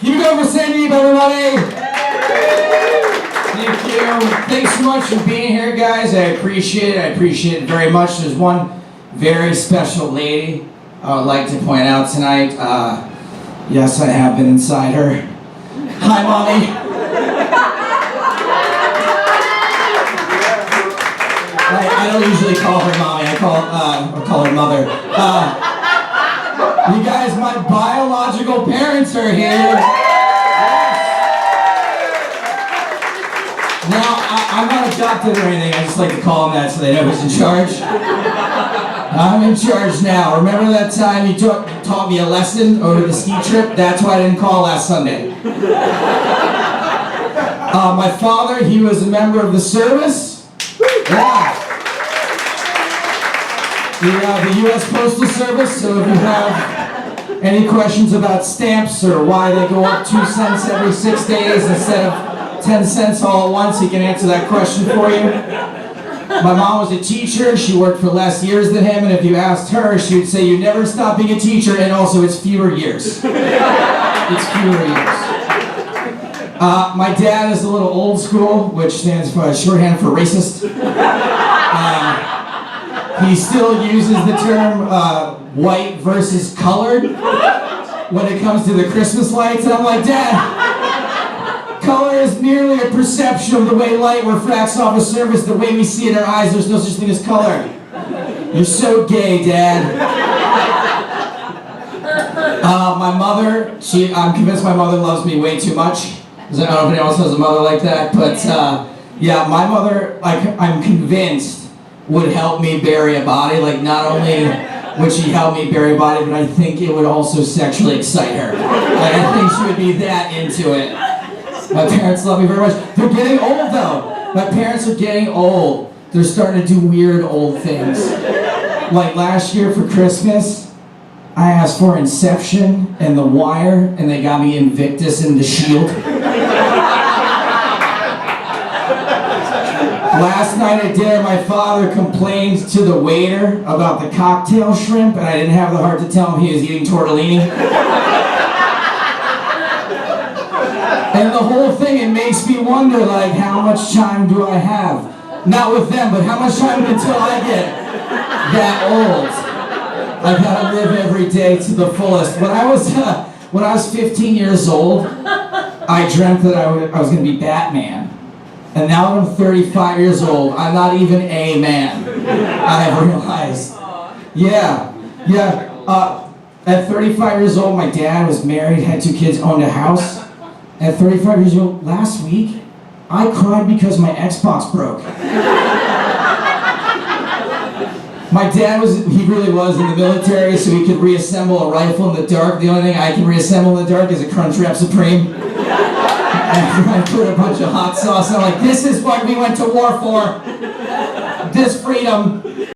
Give it over Sandy, everybody! Thank you. Thanks so much for being here, guys. I appreciate it. I appreciate it very much. There's one very special lady I would like to point out tonight. Yes, I have been inside her. Hi, Mommy. I don't usually call her Mommy. I call her Mother. You guys, my biological parents are here. Now, I'm not adopted or anything. I just like to call them that so they know who's in charge. I'm in charge now. Remember that time you taught me a lesson over the ski trip? That's why I didn't call last Sunday. My father, he was a member of the service. Yeah. The U.S. Postal Service. So if you have any questions about stamps or why they go up 2 cents every 6 days instead of 10 cents all at once, he can answer that question for you. My mom was a teacher. She worked for less years than him, and if you asked her, she would say, you never stop being a teacher, and also it's fewer years. It's fewer years. My dad is a little old school, which stands for shorthand for racist. He still uses the term white versus colored when it comes to the Christmas lights, and I'm like, Dad, color is merely a perception of the way light refracts off a surface, the way we see it in our eyes. There's no such thing as color. You're so gay, Dad. My mother, I'm convinced my mother loves me way too much. I don't know if anyone else has a mother like that, but yeah, my mother, I'm convinced, would help me bury a body. Like, not only would she help me bury a body, but I think it would also sexually excite her. Like, I think she would be that into it. My parents love me very much. They're getting old, though. My parents are getting old. They're starting to do weird old things. Like last year for Christmas, I asked for Inception and The Wire, and they got me Invictus and The Shield. Last night at dinner, my father complained to the waiter about the cocktail shrimp, and I didn't have the heart to tell him he was eating tortellini. And the whole thing, it makes me wonder, like, how much time do I have? Not with them, but how much time until I get that old? I gotta live every day to the fullest. When I was 15 years old, I dreamt that I was gonna be Batman. And now that I'm 35 years old, I'm not even a man. I have realized. Yeah. At 35 years old, my dad was married, had 2 kids, owned a house. At 35 years old, last week, I cried because my Xbox broke. My dad he really was in the military, so he could reassemble a rifle in the dark. The only thing I can reassemble in the dark is a Crunchwrap Supreme. After I put a bunch of hot sauce, I'm like, this is what we went to war for. This freedom.